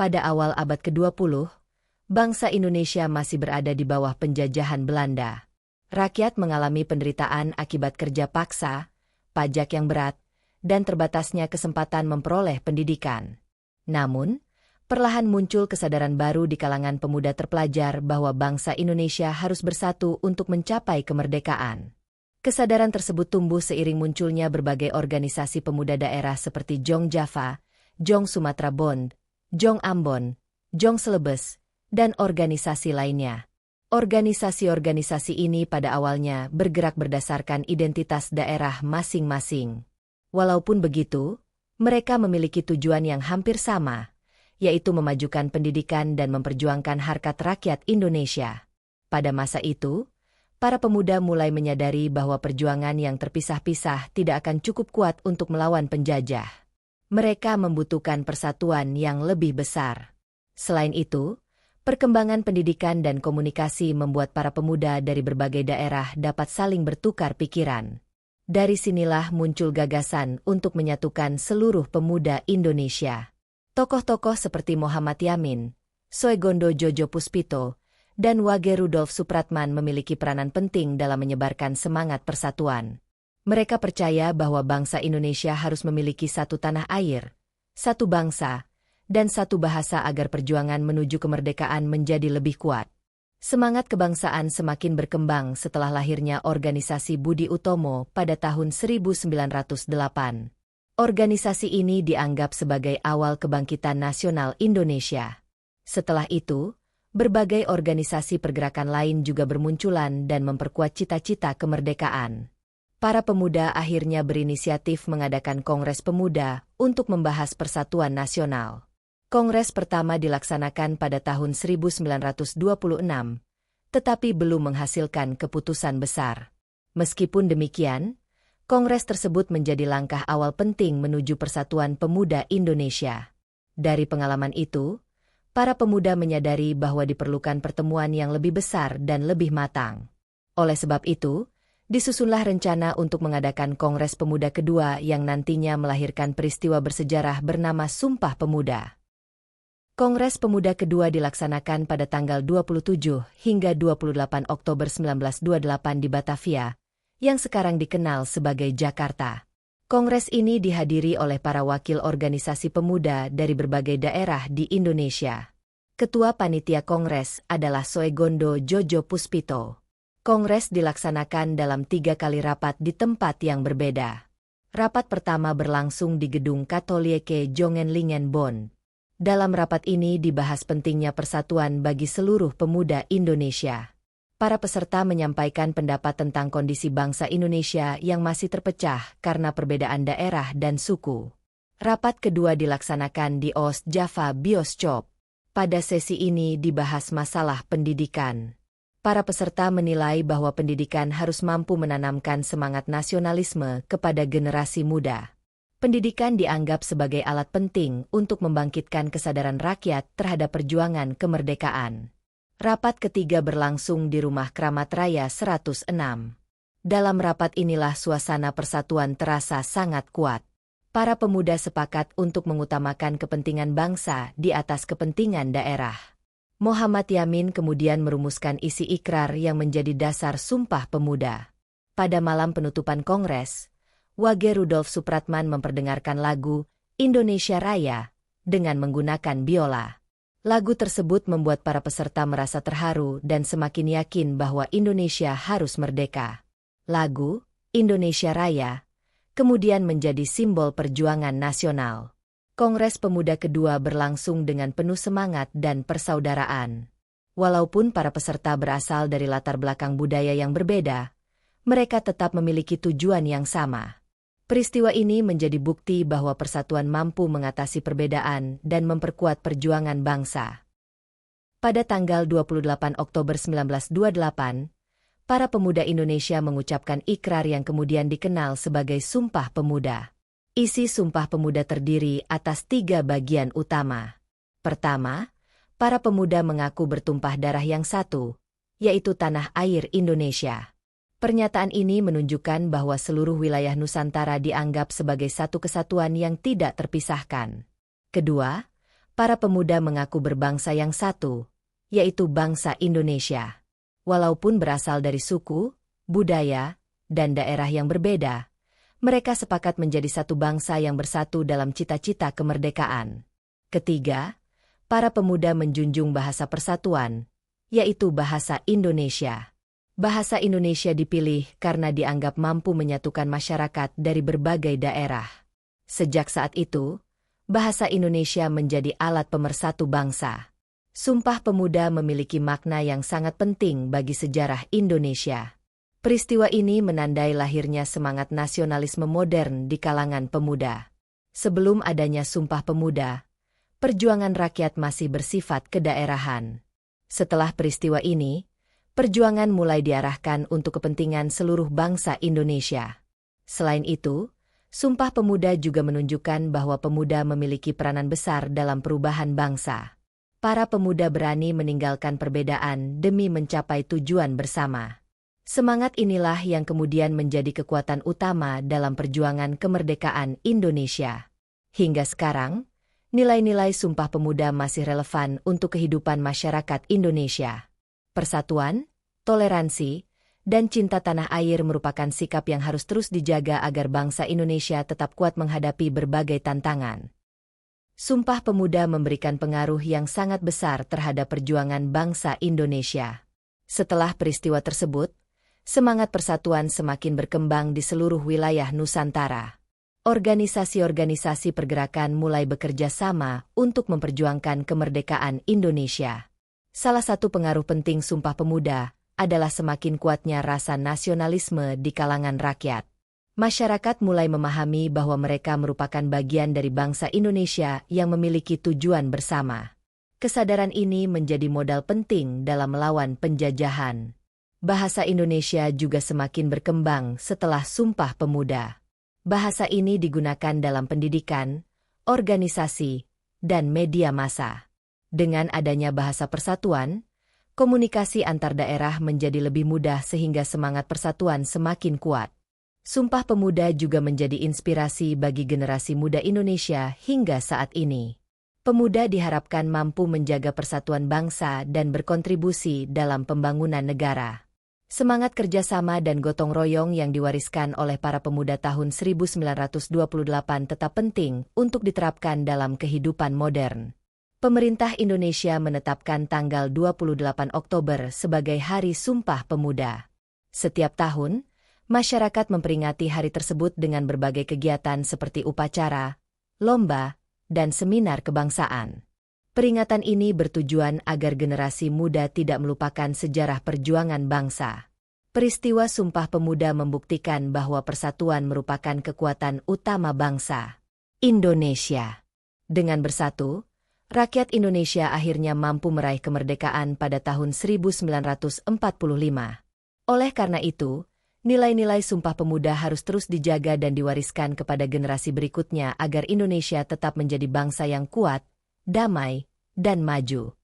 Pada awal abad ke-20, bangsa Indonesia masih berada di bawah penjajahan Belanda. Rakyat mengalami penderitaan akibat kerja paksa, pajak yang berat, dan terbatasnya kesempatan memperoleh pendidikan. Namun, perlahan muncul kesadaran baru di kalangan pemuda terpelajar bahwa bangsa Indonesia harus bersatu untuk mencapai kemerdekaan. Kesadaran tersebut tumbuh seiring munculnya berbagai organisasi pemuda daerah seperti Jong Java, Jong Sumatera Bond, Jong Ambon, Jong Celebes, dan organisasi lainnya. Organisasi-organisasi ini pada awalnya bergerak berdasarkan identitas daerah masing-masing. Walaupun begitu, mereka memiliki tujuan yang hampir sama, yaitu memajukan pendidikan dan memperjuangkan harkat rakyat Indonesia. Pada masa itu, para pemuda mulai menyadari bahwa perjuangan yang terpisah-pisah tidak akan cukup kuat untuk melawan penjajah. Mereka membutuhkan persatuan yang lebih besar. Selain itu, perkembangan pendidikan dan komunikasi membuat para pemuda dari berbagai daerah dapat saling bertukar pikiran. Dari sinilah muncul gagasan untuk menyatukan seluruh pemuda Indonesia. Tokoh-tokoh seperti Muhammad Yamin, Soegondo Jojo Puspito, dan Wage Rudolf Supratman memiliki peranan penting dalam menyebarkan semangat persatuan. Mereka percaya bahwa bangsa Indonesia harus memiliki satu tanah air, satu bangsa, dan satu bahasa agar perjuangan menuju kemerdekaan menjadi lebih kuat. Semangat kebangsaan semakin berkembang setelah lahirnya organisasi Budi Utomo pada tahun 1908. Organisasi ini dianggap sebagai awal kebangkitan nasional Indonesia. Setelah itu, berbagai organisasi pergerakan lain juga bermunculan dan memperkuat cita-cita kemerdekaan. Para pemuda akhirnya berinisiatif mengadakan Kongres Pemuda untuk membahas persatuan nasional. Kongres pertama dilaksanakan pada tahun 1926, tetapi belum menghasilkan keputusan besar. Meskipun demikian, Kongres tersebut menjadi langkah awal penting menuju persatuan pemuda Indonesia. Dari pengalaman itu, para pemuda menyadari bahwa diperlukan pertemuan yang lebih besar dan lebih matang. Oleh sebab itu, disusunlah rencana untuk mengadakan Kongres Pemuda kedua yang nantinya melahirkan peristiwa bersejarah bernama Sumpah Pemuda. Kongres Pemuda kedua dilaksanakan pada tanggal 27 hingga 28 Oktober 1928 di Batavia, yang sekarang dikenal sebagai Jakarta. Kongres ini dihadiri oleh para wakil organisasi pemuda dari berbagai daerah di Indonesia. Ketua Panitia Kongres adalah Soegondo Jojo Puspito. Kongres dilaksanakan dalam 3 kali rapat di tempat yang berbeda. Rapat pertama berlangsung di Gedung Katolieke Jongenlingen Bonn. Dalam rapat ini dibahas pentingnya persatuan bagi seluruh pemuda Indonesia. Para peserta menyampaikan pendapat tentang kondisi bangsa Indonesia yang masih terpecah karena perbedaan daerah dan suku. Rapat kedua dilaksanakan di Oost Java Bioskop. Pada sesi ini dibahas masalah pendidikan. Para peserta menilai bahwa pendidikan harus mampu menanamkan semangat nasionalisme kepada generasi muda. Pendidikan dianggap sebagai alat penting untuk membangkitkan kesadaran rakyat terhadap perjuangan kemerdekaan. Rapat ketiga berlangsung di Rumah Kramat Raya 106. Dalam rapat inilah suasana persatuan terasa sangat kuat. Para pemuda sepakat untuk mengutamakan kepentingan bangsa di atas kepentingan daerah. Muhammad Yamin kemudian merumuskan isi ikrar yang menjadi dasar Sumpah Pemuda. Pada malam penutupan Kongres, Wage Rudolf Supratman memperdengarkan lagu Indonesia Raya dengan menggunakan biola. Lagu tersebut membuat para peserta merasa terharu dan semakin yakin bahwa Indonesia harus merdeka. Lagu Indonesia Raya kemudian menjadi simbol perjuangan nasional. Kongres Pemuda kedua berlangsung dengan penuh semangat dan persaudaraan. Walaupun para peserta berasal dari latar belakang budaya yang berbeda, mereka tetap memiliki tujuan yang sama. Peristiwa ini menjadi bukti bahwa persatuan mampu mengatasi perbedaan dan memperkuat perjuangan bangsa. Pada tanggal 28 Oktober 1928, para pemuda Indonesia mengucapkan ikrar yang kemudian dikenal sebagai Sumpah Pemuda. Isi Sumpah Pemuda terdiri atas 3 bagian utama. Pertama, para pemuda mengaku bertumpah darah yang satu, yaitu tanah air Indonesia. Pernyataan ini menunjukkan bahwa seluruh wilayah Nusantara dianggap sebagai satu kesatuan yang tidak terpisahkan. Kedua, para pemuda mengaku berbangsa yang satu, yaitu bangsa Indonesia. Walaupun berasal dari suku, budaya, dan daerah yang berbeda, mereka sepakat menjadi satu bangsa yang bersatu dalam cita-cita kemerdekaan. Ketiga, para pemuda menjunjung bahasa persatuan, yaitu bahasa Indonesia. Bahasa Indonesia dipilih karena dianggap mampu menyatukan masyarakat dari berbagai daerah. Sejak saat itu, bahasa Indonesia menjadi alat pemersatu bangsa. Sumpah Pemuda memiliki makna yang sangat penting bagi sejarah Indonesia. Peristiwa ini menandai lahirnya semangat nasionalisme modern di kalangan pemuda. Sebelum adanya Sumpah Pemuda, perjuangan rakyat masih bersifat kedaerahan. Setelah peristiwa ini, perjuangan mulai diarahkan untuk kepentingan seluruh bangsa Indonesia. Selain itu, Sumpah Pemuda juga menunjukkan bahwa pemuda memiliki peranan besar dalam perubahan bangsa. Para pemuda berani meninggalkan perbedaan demi mencapai tujuan bersama. Semangat inilah yang kemudian menjadi kekuatan utama dalam perjuangan kemerdekaan Indonesia. Hingga sekarang, nilai-nilai Sumpah Pemuda masih relevan untuk kehidupan masyarakat Indonesia. Persatuan, toleransi, dan cinta tanah air merupakan sikap yang harus terus dijaga agar bangsa Indonesia tetap kuat menghadapi berbagai tantangan. Sumpah Pemuda memberikan pengaruh yang sangat besar terhadap perjuangan bangsa Indonesia. Setelah peristiwa tersebut, semangat persatuan semakin berkembang di seluruh wilayah Nusantara. Organisasi-organisasi pergerakan mulai bekerja sama untuk memperjuangkan kemerdekaan Indonesia. Salah satu pengaruh penting Sumpah Pemuda adalah semakin kuatnya rasa nasionalisme di kalangan rakyat. Masyarakat mulai memahami bahwa mereka merupakan bagian dari bangsa Indonesia yang memiliki tujuan bersama. Kesadaran ini menjadi modal penting dalam melawan penjajahan. Bahasa Indonesia juga semakin berkembang setelah Sumpah Pemuda. Bahasa ini digunakan dalam pendidikan, organisasi, dan media massa. Dengan adanya bahasa persatuan, komunikasi antar daerah menjadi lebih mudah sehingga semangat persatuan semakin kuat. Sumpah Pemuda juga menjadi inspirasi bagi generasi muda Indonesia hingga saat ini. Pemuda diharapkan mampu menjaga persatuan bangsa dan berkontribusi dalam pembangunan negara. Semangat kerjasama dan gotong royong yang diwariskan oleh para pemuda tahun 1928 tetap penting untuk diterapkan dalam kehidupan modern. Pemerintah Indonesia menetapkan tanggal 28 Oktober sebagai Hari Sumpah Pemuda. Setiap tahun, masyarakat memperingati hari tersebut dengan berbagai kegiatan seperti upacara, lomba, dan seminar kebangsaan. Peringatan ini bertujuan agar generasi muda tidak melupakan sejarah perjuangan bangsa. Peristiwa Sumpah Pemuda membuktikan bahwa persatuan merupakan kekuatan utama bangsa Indonesia. Dengan bersatu, rakyat Indonesia akhirnya mampu meraih kemerdekaan pada tahun 1945. Oleh karena itu, nilai-nilai Sumpah Pemuda harus terus dijaga dan diwariskan kepada generasi berikutnya agar Indonesia tetap menjadi bangsa yang kuat, damai, dan maju.